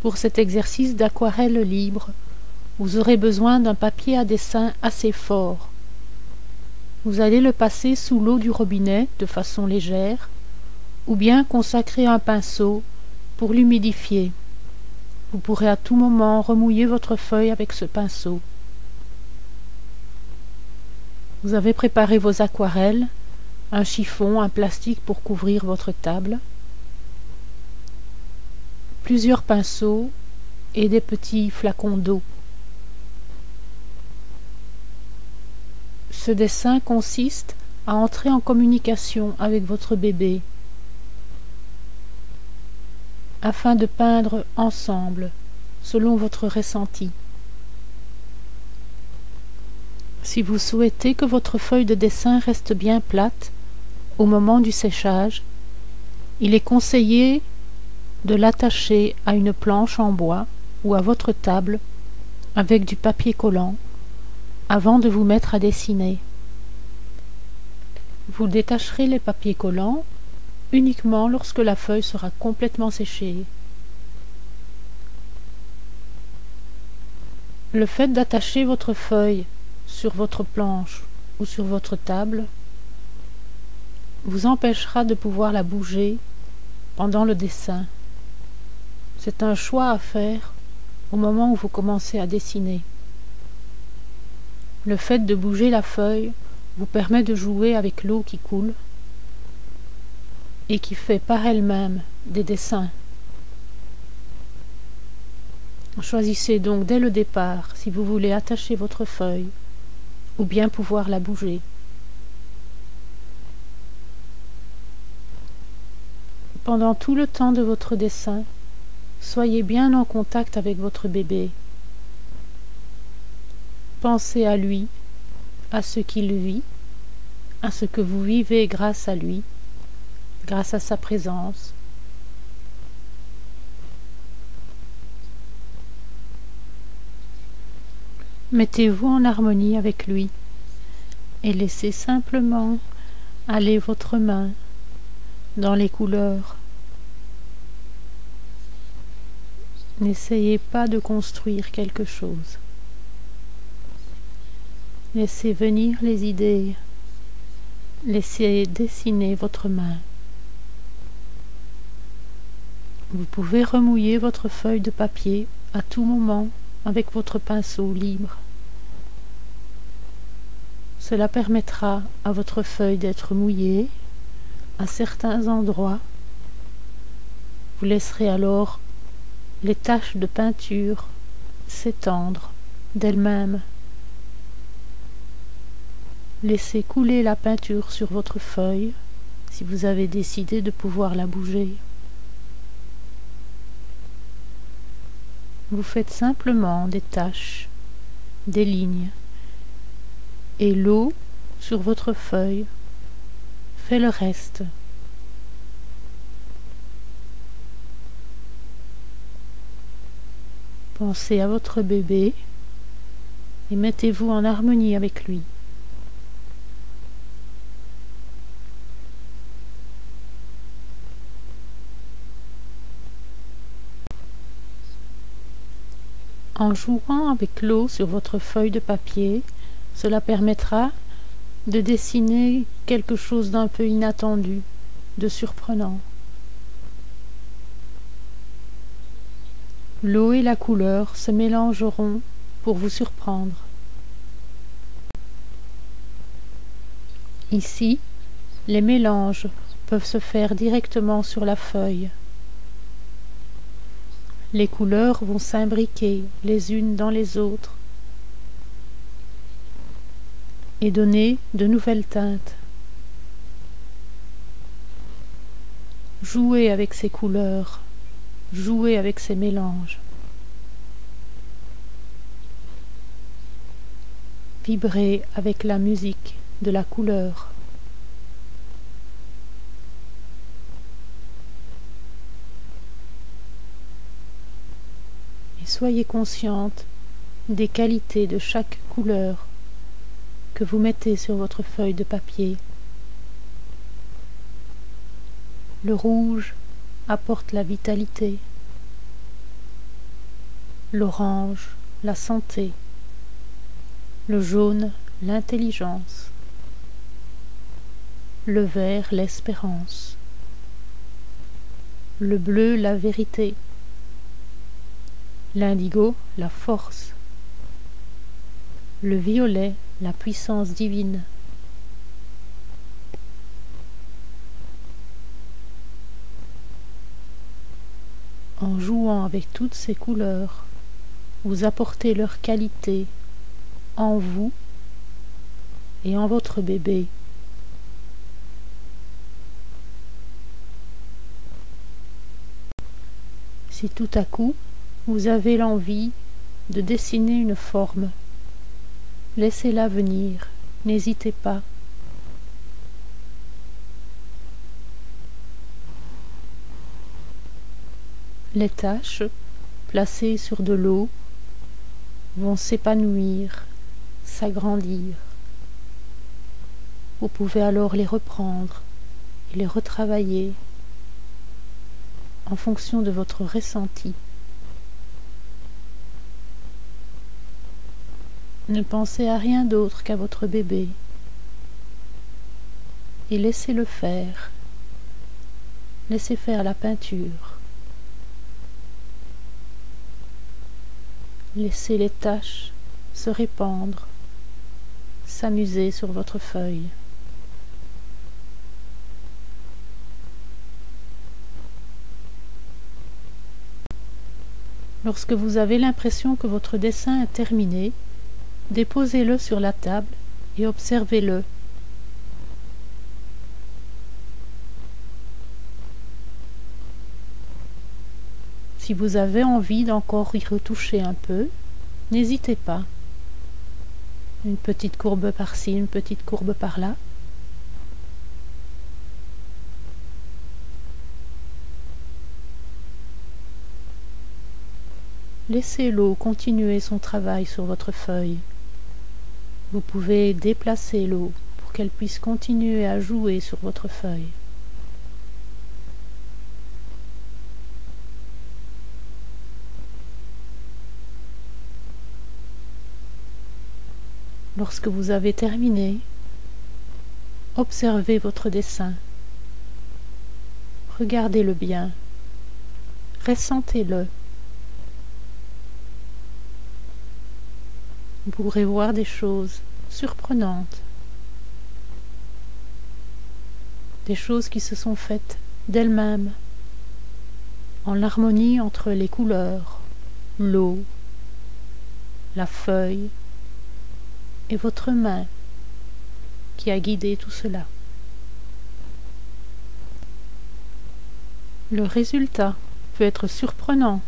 Pour cet exercice d'aquarelle libre, vous aurez besoin d'un papier à dessin assez fort. Vous allez le passer sous l'eau du robinet de façon légère, ou bien consacrer un pinceau pour l'humidifier. Vous pourrez à tout moment remouiller votre feuille avec ce pinceau. Vous avez préparé vos aquarelles, un chiffon, un plastique pour couvrir votre table, plusieurs pinceaux et des petits flacons d'eau. Ce dessin consiste à entrer en communication avec votre bébé afin de peindre ensemble selon votre ressenti. Si vous souhaitez que votre feuille de dessin reste bien plate au moment du séchage, il est conseillé de l'attacher à une planche en bois ou à votre table avec du papier collant avant de vous mettre à dessiner. Vous détacherez les papiers collants uniquement lorsque la feuille sera complètement séchée. Le fait d'attacher votre feuille sur votre planche ou sur votre table vous empêchera de pouvoir la bouger pendant le dessin. C'est un choix à faire au moment où vous commencez à dessiner. Le fait de bouger la feuille vous permet de jouer avec l'eau qui coule et qui fait par elle-même des dessins. Choisissez donc dès le départ si vous voulez attacher votre feuille ou bien pouvoir la bouger. Pendant tout le temps de votre dessin, soyez bien en contact avec votre bébé. Pensez à lui, à ce qu'il vit, à ce que vous vivez grâce à lui, grâce à sa présence. Mettez-vous en harmonie avec lui et laissez simplement aller votre main dans les couleurs. N'essayez pas de construire quelque chose. Laissez venir les idées. Laissez dessiner votre main. Vous pouvez remouiller votre feuille de papier à tout moment avec votre pinceau libre. Cela permettra à votre feuille d'être mouillée à certains endroits. Vous laisserez alors les taches de peinture s'étendre d'elles-mêmes. Laissez couler la peinture sur votre feuille si vous avez décidé de pouvoir la bouger. Vous faites simplement des taches, des lignes, et l'eau sur votre feuille fait le reste. Pensez à votre bébé et mettez-vous en harmonie avec lui. En jouant avec l'eau sur votre feuille de papier, cela permettra de dessiner quelque chose d'un peu inattendu, de surprenant. L'eau et la couleur se mélangeront pour vous surprendre. Ici, les mélanges peuvent se faire directement sur la feuille. Les couleurs vont s'imbriquer les unes dans les autres et donner de nouvelles teintes. Jouez avec ces couleurs, jouez avec ces mélanges. Vibrez avec la musique de la couleur. Soyez consciente des qualités de chaque couleur que vous mettez sur votre feuille de papier. Le rouge apporte la vitalité. l'orange, la santé, le jaune, l'intelligence, le vert, l'espérance, le bleu, la vérité, l'indigo, la force, le violet, la puissance divine. En jouant avec toutes ces couleurs, vous apportez leur qualité en vous et en votre bébé. Si tout à coup vous avez l'envie de dessiner une forme, laissez-la venir, n'hésitez pas. Les taches placées sur de l'eau vont s'épanouir, s'agrandir. Vous pouvez alors les reprendre et les retravailler en fonction de votre ressenti. Ne pensez à rien d'autre qu'à votre bébé et laissez-le faire. Laissez faire la peinture. Laissez les taches se répandre, s'amuser sur votre feuille. Lorsque vous avez l'impression que votre dessin est terminé, déposez-le sur la table et observez-le. Si vous avez envie d'encore y retoucher un peu, n'hésitez pas. Une petite courbe par-ci, une petite courbe par-là. Laissez l'eau continuer son travail sur votre feuille. Vous pouvez déplacer l'eau pour qu'elle puisse continuer à jouer sur votre feuille. Lorsque vous avez terminé, observez votre dessin. Regardez-le bien. Ressentez-le. Vous pourrez voir des choses surprenantes. Des choses qui se sont faites d'elles-mêmes, en harmonie entre les couleurs, l'eau, la feuille, et votre main qui a guidé tout cela. Le résultat peut être surprenant,